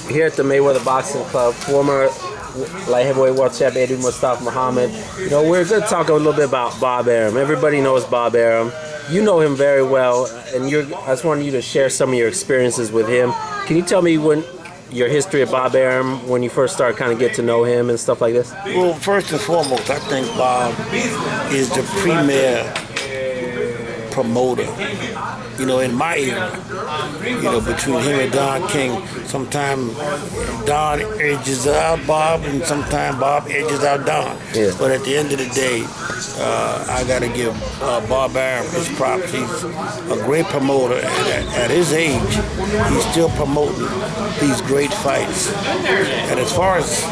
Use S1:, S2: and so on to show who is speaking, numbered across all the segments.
S1: here at the Mayweather Boxing Club, former light heavyweight world champ Eddie Mustafa Muhammad. You know, we're going to talk a little bit about Bob Arum. Everybody knows Bob Arum. You know him very well, and I just wanted you to share some of your experiences with him. Can you tell me your history of Bob Arum, when you first started kind of get to know him and stuff like this?
S2: Well, first and foremost, I think Bob is the premier promoter, you know, in my era. You know, between him and Don King, sometimes Don edges out Bob, and sometimes Bob edges out Don.
S1: Yeah.
S2: But at the end of the day, I got to give Bob Arum his props. He's a great promoter, and at his age, he's still promoting these great fights. And as far as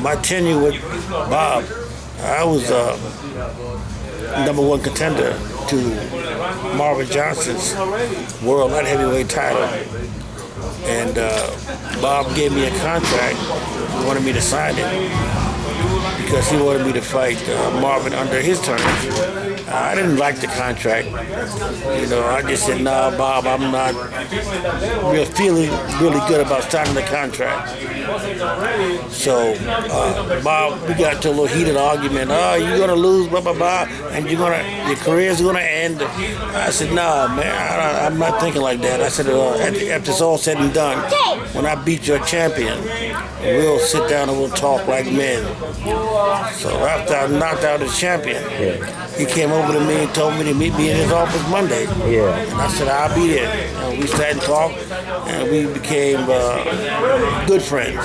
S2: my tenure with Bob, I was #1 contender to Marvin Johnson's world light heavyweight title, and Bob gave me a contract. He wanted me to sign it because he wanted me to fight Marvin under his terms. I didn't like the contract. You know, I just said, "Nah, Bob, I'm not feeling really good about signing the contract." So, Bob, we got to a little heated argument. "Oh, you're gonna lose, blah blah blah, and your career's gonna end." I said, "Nah, man, I'm not thinking like that." I said, "After it's all said and done, when I beat your champion, we'll sit down and we'll talk like men." So after I knocked out his champion, he came over to me and told me to meet me in his office Monday.
S1: Yeah.
S2: And I said, "I'll be there." And we sat and talked, and we became good friends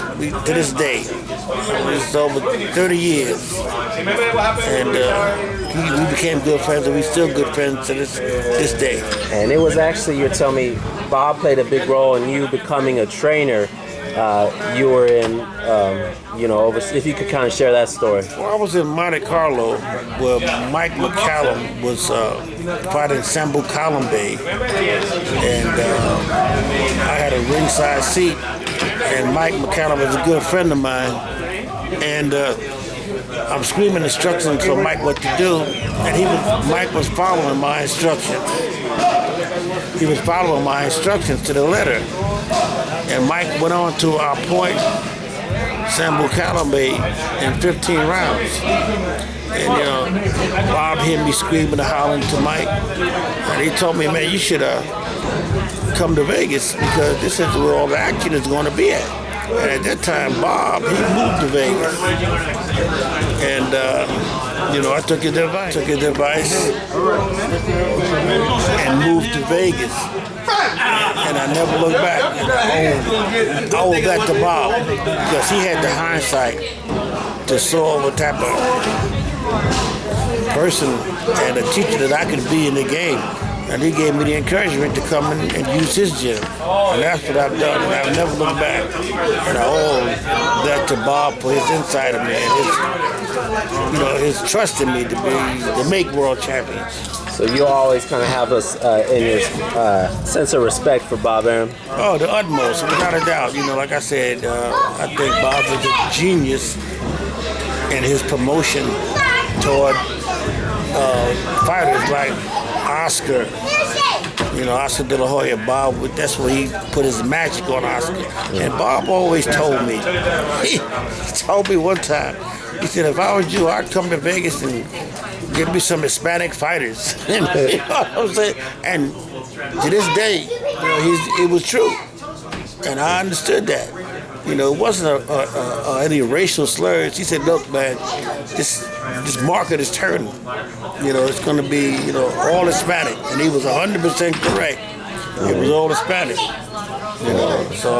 S2: to this day. It's over 30 years. And we became good friends, and we're still good friends to this day.
S1: And it was actually, you're telling me, Bob played a big role in you becoming a trainer. You were in, you know, if you could kind of share that story.
S2: Well, I was in Monte Carlo where Mike McCallum was fighting Sambu Kalambe, and I had a ringside seat, and Mike McCallum is a good friend of mine, and I'm screaming instructions for Mike what to do, and Mike was following my instructions. He was following my instructions to the letter. And Mike went on to outpoint Sambu Kalambe in 15 rounds. And, you know, Bob heard me screaming and hollering to Mike. And he told me, "Man, you should come to Vegas because this is where all the action is going to be at." And at that time, Bob, he moved to Vegas. And, you know, I took his advice and moved to Vegas. And I never looked back. And I owe that to Bob because he had the hindsight to saw what type of person and a teacher that I could be in the game. And he gave me the encouragement to come in and use his gym. And that's what I've done, and I've never looked back. And I owe that to Bob for his insight of me and his trust in me to make world champions.
S1: So you always kind of have us in your sense of respect for Bob Arum?
S2: Oh, the utmost, without a doubt. You know, like I said, I think Bob is a genius in his promotion toward fighters like Oscar. You know, Oscar De La Hoya. Bob, that's where he put his magic on Oscar. And Bob always told me, he told me one time, he said, "If I was you, I'd come to Vegas and give me some Hispanic fighters." You know what I'm saying? And to this day, you know, it was true. And I understood that. You know, it wasn't any racial slurs. He said, "Look, man, this market is turning. You know, it's going to be, you know, all Hispanic." And he was 100% correct. It was all Hispanic. You know, so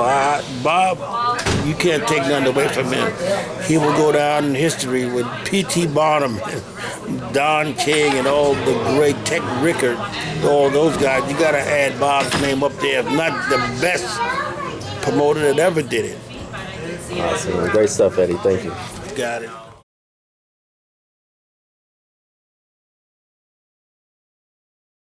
S2: Bob, you can't take nothing away from him. He will go down in history with P.T. Barnum, Don King, and all the great Tech Rickard, all those guys. You got to add Bob's name up there, if not the best promoter that ever did it.
S1: Awesome. Great stuff, Eddie. Thank you.
S2: Got it.